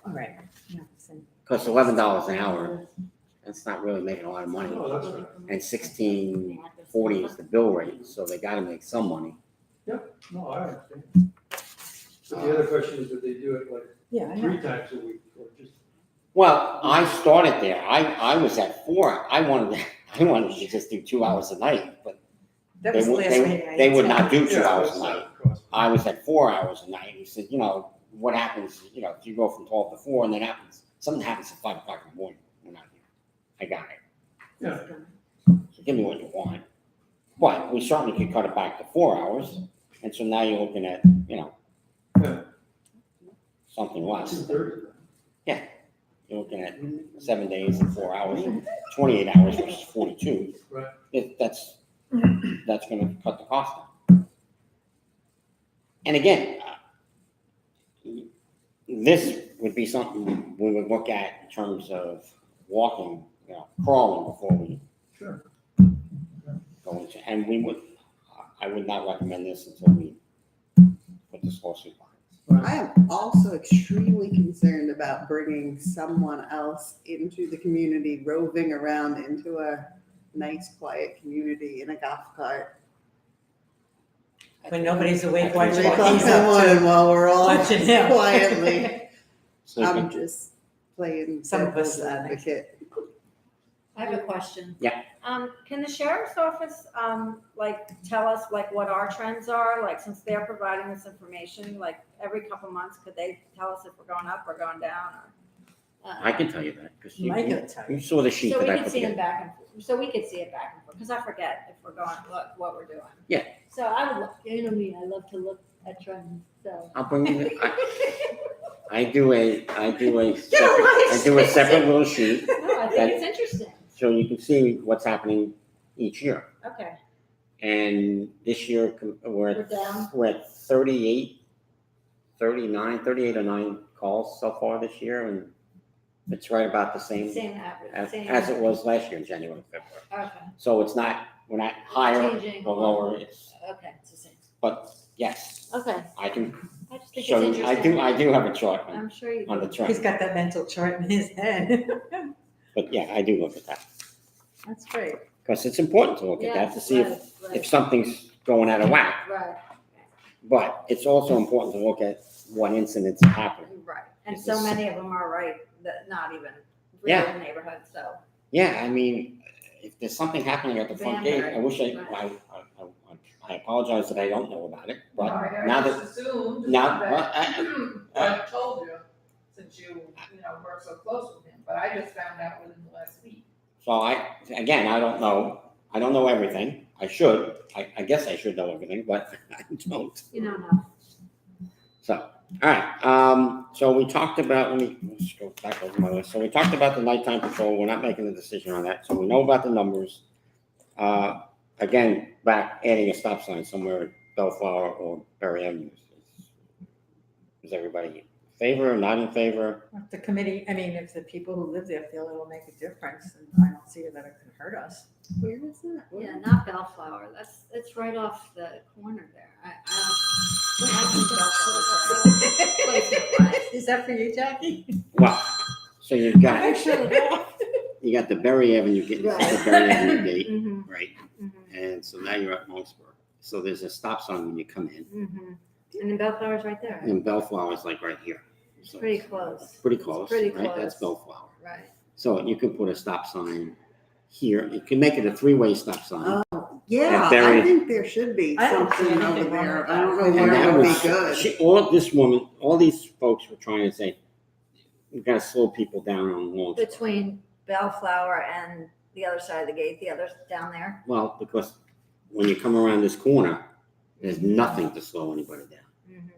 All right. Yeah, so- Because $11 an hour, that's not really making a lot of money. No, that's right. And $16.40 is the bill rate, so they gotta make some money. No, I understand. But the other question is, that they do it like Yeah, I know. 3 times a week or just? Well, I started there. I was at 4. I wanted to just do 2 hours a night, but That they was the would, last meeting I they would attended. not do 2 Yeah, hours that's a not night. cost. I was at 4 hours a night. He said, what happens, if you go from 12 to 4 and then something happens at 5 o'clock in the morning, we're not here. I got it. Yeah. So give me what you want. But we certainly could cut it back to 4 hours. And so now you're looking at, Yeah. something less. 2/3. You're looking at 7 days and 4 hours, 28 hours versus 42. Right. That's gonna cut the cost down. And again, this would be something we would look at in terms of walking, crawling before we Sure. go into, and I would not recommend this until we put this lawsuit behind us. I am also extremely concerned about bringing someone else into the community, roving around into a nice, quiet community in a golf cart. When nobody's awake, I watching think Three what o'clock he's in the up morning to. while we're all Watching him. quietly. So I'm just playing Some of us devil's are. advocate. I have a question. Yeah. Can the sheriff's office, tell us what our trends are, since they're providing this information, every couple months, could they tell us if we're going up or going down or? I can tell you that, because Mike will tell you. you saw the sheet So we that I could put see them together. back and forth, so we could see it back and forth, because I forget if we're going, what we're doing. Yeah. So I would, you know me, I love to look at trends, so. I'll bring you, I do a like separate little sheet, No, I think it's interesting. so you can see what's happening each year. Okay, And this year, we're down. we're at 38 or 9 calls so far this year, and it's right about the same Same average, as same. it was last year in January, February. Okay, So we're not higher changing. or lower, Okay, it's the same. but yes, Okay, I can I just think it's show you, interesting. I do have a chart I'm sure you on the do. trend, He's got that mental chart in his head. but yeah, I do look at that, That's great. because it's important to look at that to see if something's going out of whack. Right, But it's also important to look at what incidents are happening. right, and Is so this- many of them are right, that not even Yeah. real neighborhoods, so. Yeah, I mean, if there's something happening at the front gate, I wish I apologize that I don't know about it, but I now just that, assumed now, that well, I told you, since you work so close with him, but I just found out within the last week. so I don't know everything, I should, I guess I should know everything, but I don't. You know, no. So, all right, so we talked about, let's go back over my list. So we talked about the nighttime patrol. We're not making a decision on that. So we know about the numbers. Again, adding a stop sign somewhere at Bellflower or Berry Avenue. Is everybody in favor or not in favor? If the committee, if the people who live there feel it'll make a difference, then I don't see that it could hurt us. Where is that? Where? Yeah, not Bellflower, it's right off the corner there. I think Bellflower. Is that for you, Jackie? Well, so you've got, Make sure that. you got the Berry Avenue gate, Right. the Berry Avenue gate, Mhm, right? mhm, And so now you're at Lawrenceburg. So there's a stop sign when you come in, mhm. And then Bellflower's right there, right? and Bellflower's like right here. It's So pretty close. Pretty It's close, pretty right? That's close. Bellflower. Right. So you can put a stop sign here. You can make it a three-way stop sign. Yeah, Barry- I think there should be I don't see something anything over wrong there. with I don't know that. where And that it would be was, good. all this woman, all these folks were trying to say, we've got to slow people down on Lawrenceburg. Between Bellflower and the other side of the gate, the other down there. Well, because when you come around this corner, there's nothing to slow anybody down. Mhm.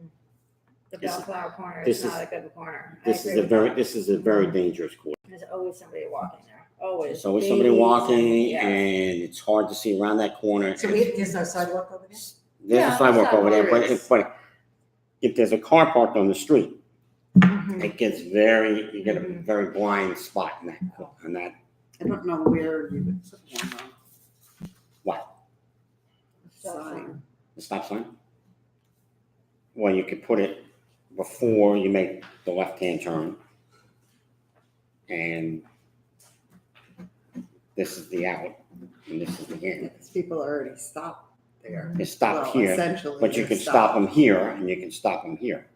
The This is- Bellflower corner this is not is- a good corner. I This agree is a with very, that. this is a very dangerous corner. There's always somebody walking there, always. There's always somebody Babies, walking, yes. and it's hard to see around that corner. So there's no sidewalk over there? There's Yeah, a sidewalk over there, sidewalk is. but if there's a car parked on the street, Mhm. it gets very, you get a Mhm. very blind spot in that, and that, I don't know where you would put one on. what, Sign. the stop sign? Well, you could put it before you make the left-hand turn. And this is the out, and this is the in. Because people already stopped there. They stop Well, here, essentially, but you they're can stop them here, and you can stop them here.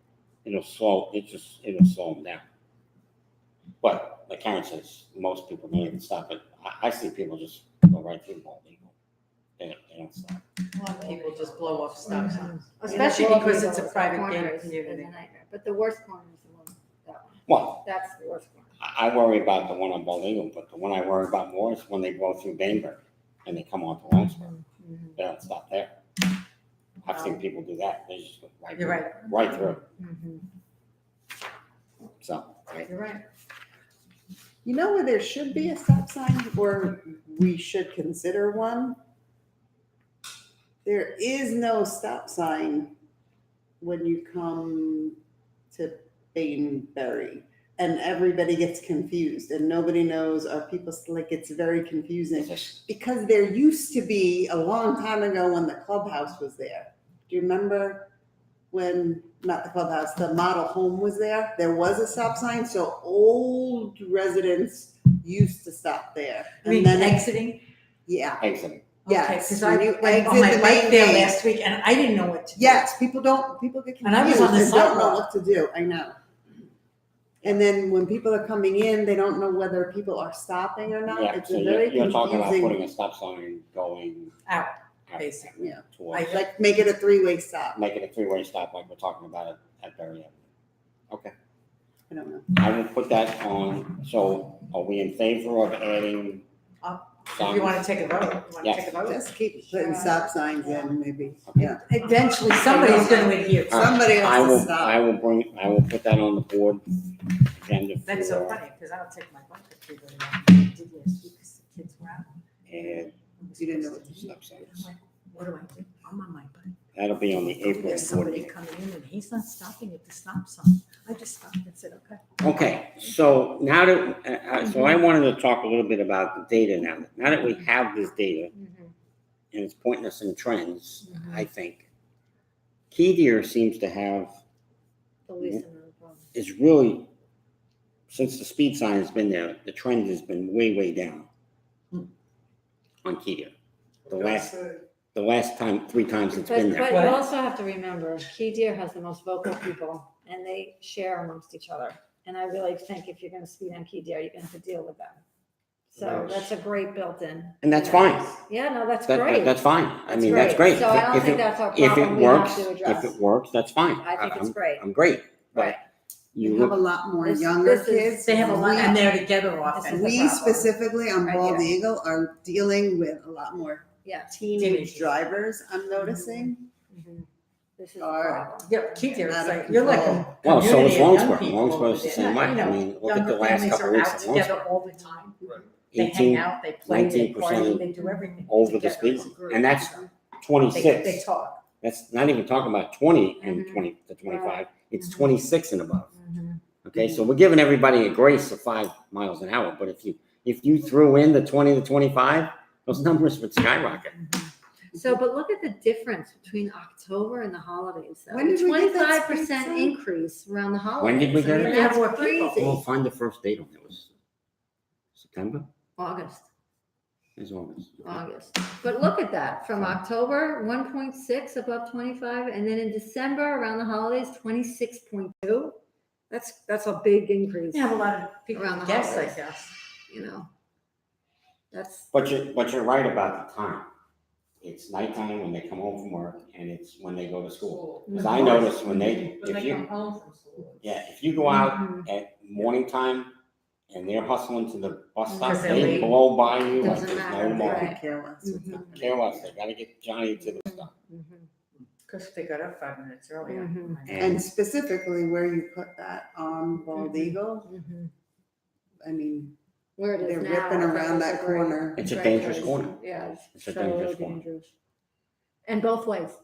It'll slow them down. But like Karen says, most people don't even stop it. I see people just go right through Bald Eagle. They don't stop. A lot of people just blow off stop signs. And Especially the because Bald it's a Eagle private corner gated is a community. nightmare. But the worst corner is the one, that one. Well, That's the worst corner. I worry about the one on Bald Eagle, but the one I worry about more is when they go through Bainbridge and they come onto Lawrenceburg. Mhm, They don't stop there. I've seen people do that. They just go right You're through, right. right through. mhm. So, right. You're right. You know where there should be a stop sign, or we should consider one? There is no stop sign when you come to Bainbury, and everybody gets confused, and nobody knows, are people, like, it's very confusing. It's just- Because there used to be, a long time ago when the clubhouse was there. Do you remember when, not the clubhouse, the model home was there? There was a stop sign, so old residents used to stop there. I mean, And then, exiting? yeah, Exit. yes. Because I when you went on exit my the bike main there gate. last week and I didn't know what to do. Yes, people get And I was confused on the and don't know sidewalk. what to do, I know. And then when people are coming in, they don't know whether people are stopping or not. Yeah, It's so a very you're talking about putting confusing, a stop sign going. Out, basically. yeah, Towards, like, make it a three-way stop. make it a three-way stop like we're talking about at Berry Avenue. Okay, I don't know. I will put that on. So are we in favor of adding? If you want to take a vote, you want to Yes. take a vote? Just keep putting stop signs in, maybe, Okay. yeah. Eventually, somebody's going to adhere to All right. it. Somebody I has to will, stop. I will put that on the board agenda That's so for, funny, because I don't take my bike up here very often. I did last week because the kids were out. and You didn't know what to do. stop I'm signs. like, what do I do? I'm on my bike. That'll be on the April There's board somebody meeting. coming in and he's not stopping at the stop sign. I just stopped and said, okay. Okay, so now that, so I wanted to talk a little bit about the data now. Now that we have this data Mhm, and it's pointing us in trends, Mhm. I think Key Deer seems to have, The least amount of problem. is really, since the speed sign has been there, the trend has been way, way down on Key Deer. The last time, 3 times it's been But there. you Right. also have to remember, Key Deer has the most vocal people and they share amongst each other. And I really think if you're gonna speed on Key Deer, you're gonna have to deal with them. So that's a great built-in. And that's fine. Yeah, no, that's That- great. That's fine. I mean, that's great. So I don't If think it- that's our If it problem we works, have to if address. it works, that's fine. I think it's great. I'm great, but Right. you You have a look, lot more This- younger this is- kids. They have a lot, and they're together This often. is the We problem. specifically on Right Bald here. Eagle are dealing with a lot more Yeah. teenage drivers, I'm noticing. Mhm. This is the Are- problem. Yeah, Key Deer, it's Out of like, you're like control. a well, so community is of young Lawrenceburg. people Lawrenceburg's over the there. same way. You know, I mean, look at younger the last families couple are weeks out of together Lawrenceburg. all the time. They hang 18, out, they play, they 19% party, they do everything. over the together speed as a limit. group. And that's They 26. talk. That's not even talking about 20 and Mhm. 20 to 25. It's Mhm. 26 and above. Mhm. Okay, so we're giving everybody a grace of 5 miles an hour, but if if you threw in the 20 to 25, those numbers would skyrocket. So, but look at the difference between October and the holidays, though. When did we get that 25% speed sign? increase around the holidays. When did we get I mean, it? We have that's more people. crazy. We'll find the first date on it. It was September? August. It's August. August. But look at that, from October, 1.6 above 25, and then in December, around the holidays, 26.2. That's a big increase, You have a lot of people Around the guess, I holidays. guess. you know. That's, But you're right about the time. It's nighttime when they come home from work, and it's when they go to school. Because I notice when they, When if they you, come home from school. yeah, if you go out Mhm. at morning time and they're hustling to the bus stop, Because they're they late. blow by you like Doesn't there's matter, no tomorrow. right. Care less with Mhm. them. Care less, they gotta get Johnny to the stop. Because they got up 5 minutes earlier. Mhm. And specifically where you put that on Bald Mhm. Eagle, Mhm. I mean, Where it is they're now, ripping I think around it's that a great- corner. It's a great dangerous place. corner. Yeah, It's a so dangerous corner. dangerous. And both ways.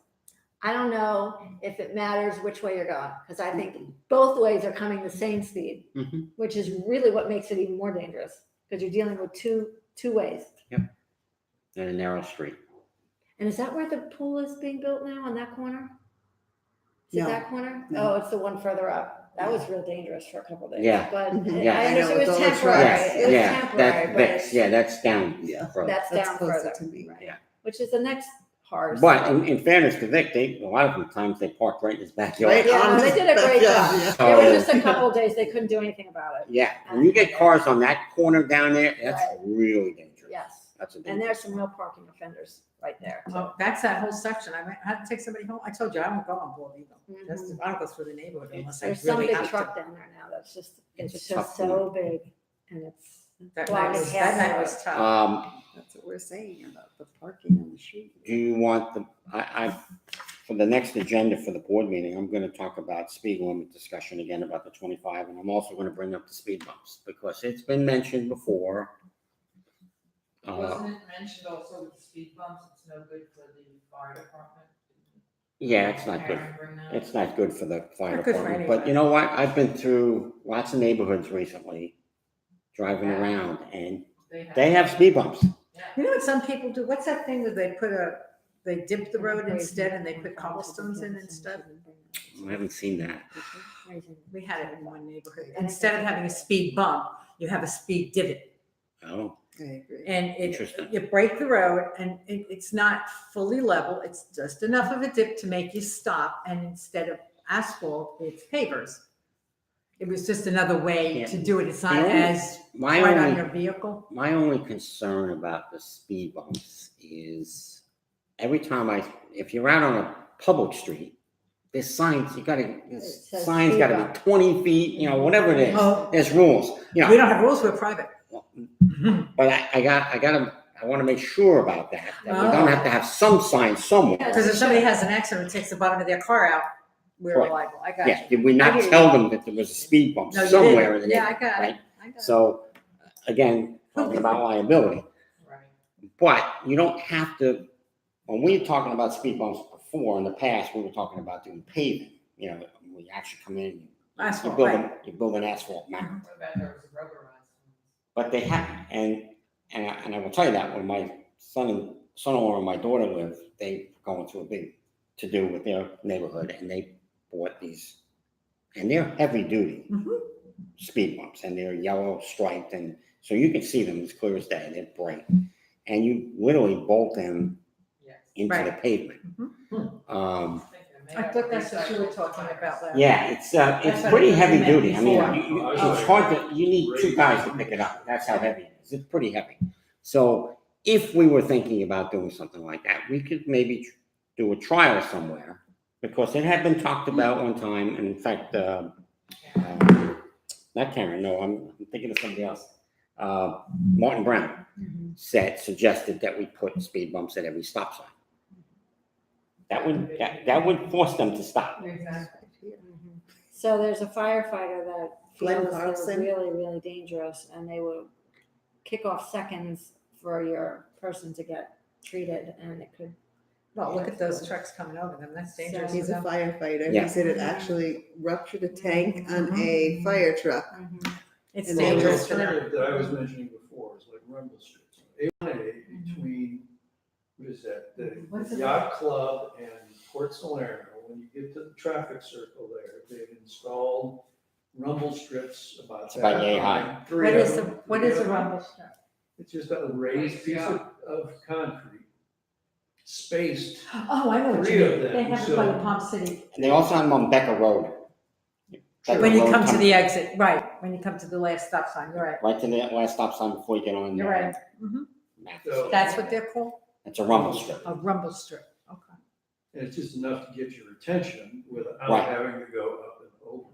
I don't know if it matters which way you're going, because I think both ways are coming the same speed, Mhm. which is really what makes it even more dangerous, because you're dealing with two ways. In a narrow street. And is that where the pool is being built now, on that corner? Is it No, that corner? no. Oh, it's the one further up. That was real dangerous for a couple days. Yeah. But Mhm. Yeah. I I understand know, it was with all the temporary. trucks. It was Yeah, temporary, that's but Vix, it's, yeah, that's down. Yeah. further. that's That's down closer further. to me. Right. Yeah. Which is the next hardest. But in fairness to Vic, a lot of the times they park right in his backyard. Right Yeah, on they his did a great backyard, job. yeah. There were So- just a couple of days they couldn't do anything about it. Yeah, when you get cars on that corner down there, that's Right. really dangerous. Yes. That's a And dangerous. there's some real parking offenders right there. Well, that's that whole section. I had to take somebody home. I told you, I don't go on Bald Eagle. Mhm. I don't go through the neighborhood unless I There's some really big have truck to. down there now that's just, It's it's tough just to so big, and it's That blocking night half the road. was tough. That's what we're saying about the parking on the street. Do you want for the next agenda for the board meeting, I'm gonna talk about speed limit discussion again about the 25, and I'm also gonna bring up the speed bumps, because it's been mentioned before. Wasn't it mentioned also with the speed bumps, it's no good for the fire department? Yeah, it's not good. Karen bring that? It's not good for the fire Not good for department, but anybody. you know what? I've been through lots of neighborhoods recently, driving Yeah. around, and they have speed bumps. You know what some people do? What's that thing where they dip the road instead and they put cobblestones in instead? I haven't seen that. We had it in one neighborhood. Instead of having a speed bump, you have a speed divot. Oh, I agree. And Interesting. you break the road and it's not fully level. It's just enough of a dip to make you stop. And instead of asphalt, it's pavers. It was just another way Yeah. to do it. It's not The only- as My right on only, your vehicle. my only concern about the speed bumps is every time if you're out on a public street, there's signs, says signs speed gotta bump. be 20 feet, whatever it is. Oh. There's rules, We don't have rules, we're private. but I wanna make sure about that we don't Oh. have to have some sign somewhere. Because if somebody has an accident, takes the bottom of their car out, we're Right. liable. I got Yeah, you. did we I not hear you. tell them that there was a speed bump No, you somewhere in didn't. the Yeah, I neighborhood, got right? it. I got it. So, again, talking about liability, Right. but you don't have to, when we were talking about speed bumps before, in the past, we were talking about doing paving, we actually come in, Asphalt, you build an asphalt mountain. What about those rubberized ones? But they have, and I will tell you that when my son-in-law and my daughter lived, they were going through a big to-do with their neighborhood, and they bought these, and they're heavy-duty Mhm. speed bumps, and they're yellow striped, and so you can see them as clear as day, they're bright, and you literally bolt them Yes. into the Right. pavement. I thought that's what you were talking about last. Yeah, it's what pretty I heavy meant duty. I mean, before. it's hard to, you need two guys to pick it up. That's how heavy it is. It's pretty heavy. So if we were thinking about doing something like that, we could maybe do a trial somewhere, because it had been talked about one time, and in fact, not Karen, no, I'm thinking of somebody else. Martin Brown suggested that we put speed bumps at every stop sign. That would force them to stop. Exactly. So there's a firefighter that Glenn feels they're Carlson. really, really dangerous, and they will kick off seconds for your person to get treated, and it could. Well, look at those trucks coming over them. That's dangerous. He's a firefighter. Yeah. He said it actually ruptured a tank on a fire truck. Mhm. It's And Well, the dangerous for them. alternative that I was mentioning before rumble strips. A1A between, what is that, What's the it- yacht club and Port Salerno, when you get to the traffic circle there, they've installed rumble strips about It's that about yay high. high. Three What of is the, them. what is a rumble strip? It's just a raised piece of concrete, spaced. Oh, I know what Three you of mean. them, They have it so- by the Palm City. And they also have them on Becker Road. Becker When you Road come to comes the exit, right, when you come to the last stop sign, you're right. right to the last stop sign before you get on. You're right. Mhm. So- That's what they're called? It's a rumble strip. A rumble strip, okay. And it's just enough to get your attention without Right. having to go up and over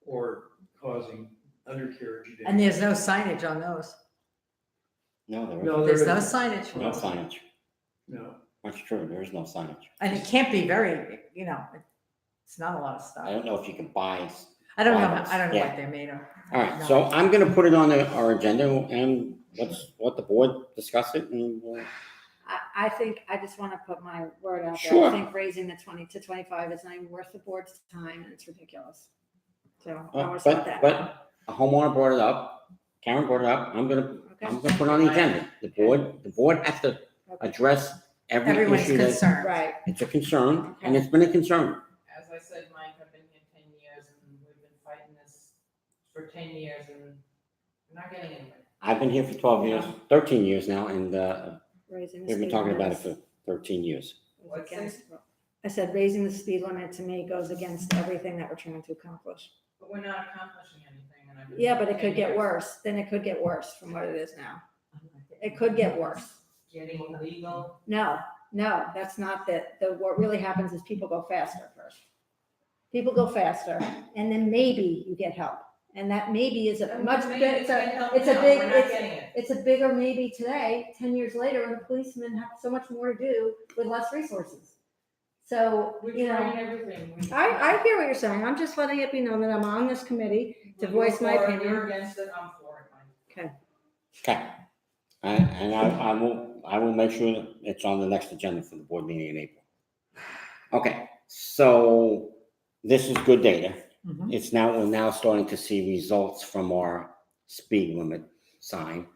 or causing undercarriage damage. And there's no signage on those. No, there No, There's no isn't. signage. is no signage. No. That's true, there is no signage. And it can't be very, it's not a lot of I stuff. don't know if you can buy. I don't know, Bibles, I don't know yeah. what they're made of. All right, No. so I'm gonna put it on our agenda and let the board discuss it and I think, I just want to put my word out there. Sure. I think raising the 20 to 25 is not even worth the board's time and it's ridiculous. So I want to start that. but a homeowner brought it up, Karen brought it up, I'm gonna put it on the agenda. The board has to address every Everyone's issue that, concerned. Right. it's a concern, and it's been a concern. As I said, Mike, I've been here 10 years and we've been fighting this for 10 years and we're not getting anywhere. I've been here for 12 years, 13 years now, and Raising the we've been speed talking about limit it for 13 years. goes What's against- I said, raising the speed limit to me goes against everything that we're trying to accomplish. But we're not accomplishing anything and I've been. Yeah, here but it 10 could get years. worse. Then it could get worse from what it is now. It could get worse. Getting illegal. No, that's not what really happens is people go faster first. People go faster and then maybe you get help. And that maybe is a much Maybe bigger, it's gonna help it's a now, big, we're not it's, getting it. it's a bigger maybe today, 10 years later, and the policemen have so much more to do with less resources. So, We're know, trying everything. I hear what you're saying. I'm just letting it be known that I'm on this committee to You're voice my for it, opinion. You're against it, I'm for it, Mike. Okay. And I will make sure that it's on the next agenda for the board meeting in April. Okay, so this is good data. Mhm. We're now starting to see results from our speed limit sign,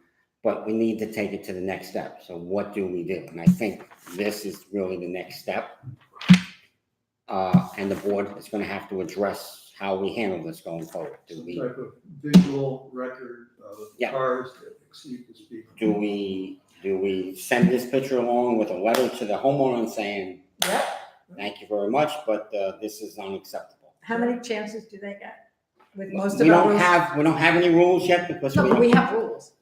but we need to take it to the next step. So what do we do? And I think this is really the next step. And the board is gonna have to address how we handle this going forward. Do Some we, type of visual record of Yeah. cars that exceed the speed. do we send this picture along with a letter to the homeowner and saying, Yep. thank you very much, but this is unacceptable? How many chances do they get? With most We of our don't rules? have any rules yet because No, we but we don't. have rules.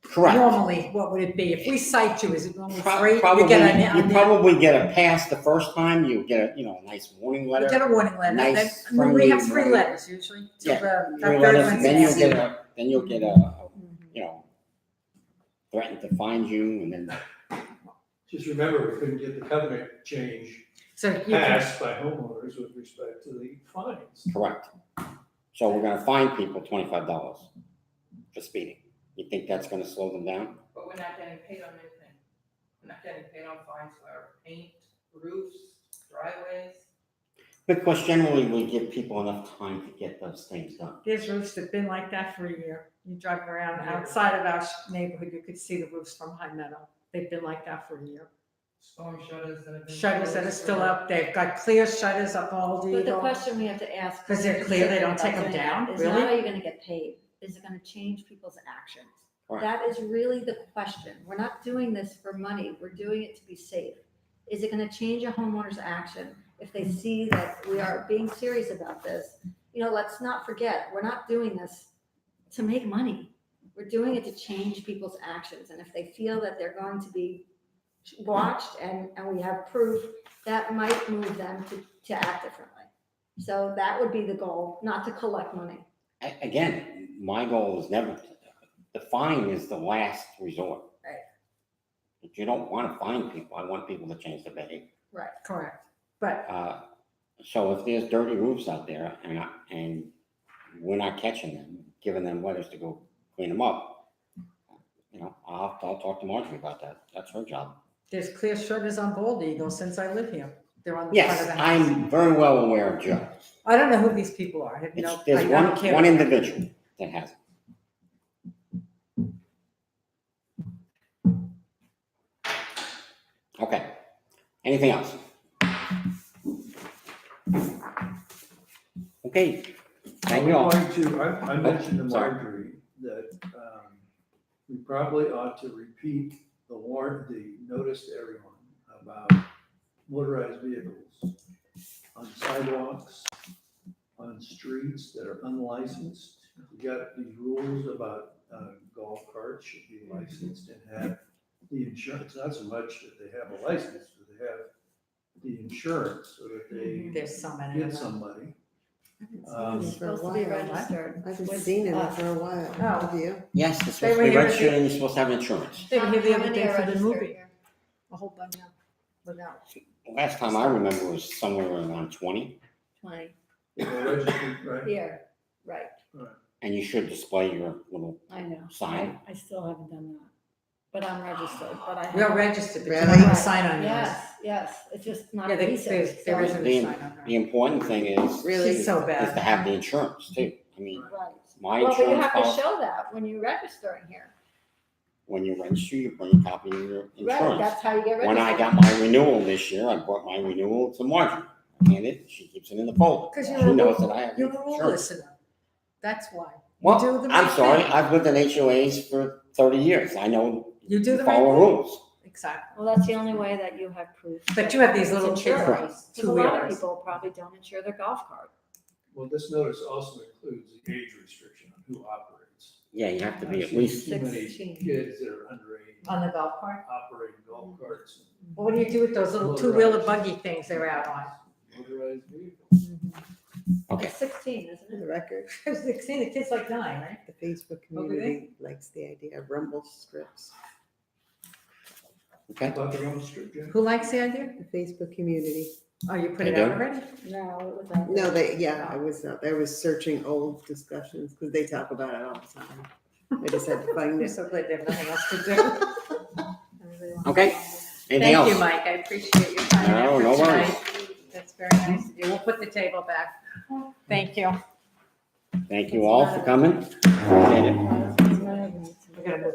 Correct. Normally, what would it be? If we cite you, is it normally Pro- 3? Probably, You get you probably get a pass the first time, you get a nice warning You letter. get a warning letter. Nice, Then, we have 3 friendly letters usually. to Yeah, the- Three that letters, third then one's- you'll get a threaten to find you, and then, Just remember, we couldn't get the covenant change So you can, passed by homeowners with respect to the fines. correct. So we're gonna fine people $25 for speeding. You think that's gonna slow them down? But we're not getting paid on anything. We're not getting paid on fines for paint, roofs, driveways. Because generally we give people enough time to get those things done. there's roofs that have been like that for a year. You drive around outside of our neighborhood, you could see the roofs from High Meadow. They've been like that for a year. Storm shutters that have been. Shutters that are still up, they've got clear shutters up all But the Eagle. question we have to ask. 'Cause they're clear, they don't take 'em down, Is really? not are you gonna get paid? Is it gonna change people's actions? Correct. That is really the question. We're not doing this for money. We're doing it to be safe. Is it gonna change a homeowner's action if they see that we are being serious about this? Let's not forget, we're not doing this to make money. We're doing it to change people's actions. And if they feel that they're going to be watched and we have proof, that might move them to act differently. So that would be the goal, not to collect money. Again, my goal is never, the fine is the last resort. Right. If you don't wanna fine people, I want people to change their behavior. Correct. But So if there's dirty roofs out there and we're not catching them, giving them letters to go clean them up, I'll talk to Marjorie about that. That's her job. there's clear shutters on Bald Eagle since I live here. They're on the front Yes, of the house. I'm very well aware of Joe. I don't know who these people are. I have no, There's I don't care. one individual that has it. Okay. Anything else? Okay, thank you all. I mentioned to sorry. Marjorie that, we probably ought to repeat the notice to everyone about motorized vehicles on sidewalks, on streets that are unlicensed. We got these rules about, golf carts should be licensed and have the insurance, not so much that they have a license, but they have the insurance so that they There's so many get of them. somebody. It's supposed to be registered. I haven't with seen it us. for a while. Oh. Have you? Yes, it's They supposed were to be here at registered the- and you're supposed to have insurance. They were here the How other many day are for the registered movie, here? a whole bunch of, without. Last time I remember was somewhere around 20, 20, They're registered, right? here, right, and you should display your little I know. sign. I still haven't done that, but I'm registered, but I. You're haven't. registered, but you Really? don't have a sign on yours. Yes, it's just not Yeah, there adhesive. there so- isn't a The- sign on The her. important thing is Really? She's so to bad. have the insurance too. I mean, Right. my Well, but you insurance have to policy, show that when you're registering here. when you register, you bring a copy of your Right, insurance. that's how you get registered. When I got my renewal this year, I brought my renewal to Marjorie. I handed it, she keeps it in the folder. Because She you're a knows rule, that I have you're a rule insurance. listener. That's why. You do Well, the I'm right sorry, thing. I've lived in HOAs for 30 years. I know You do you the right follow thing. rules. Exactly. Well, that's the only way that you have proof. But you have these little It's kids, insured. right? 'Cause a lot of Two-wheelers. people probably don't insure their golf cart. Well, this notice also includes the age restriction on who operates. Yeah, you have to be I've at seen least, Too many 16. kids that are underage On the golf cart. operating golf carts. But what do you do with those little two-wheeler buggy things they're out on? Motorized vehicles. okay. It's 16, isn't For it? the record, See, the kid's like 9, right? the Facebook Oh, do they? community likes the idea of rumble strips. Okay. About the rumble strip, Jim? Who likes the idea? The Facebook community. Oh, you put They it out do? already? No, it was out No, there. I was searching old discussions because they talk about it all the time. I just had to find I'm it. so glad they have nothing else to do. Everybody wants Okay. to follow. Anything else? Thank you, Mike. I appreciate your time. and No, no effort worries. tonight. That's very nice of you. We'll put the table back. Thank you. Thank you all for coming. Appreciate it. It's not even- We're gonna move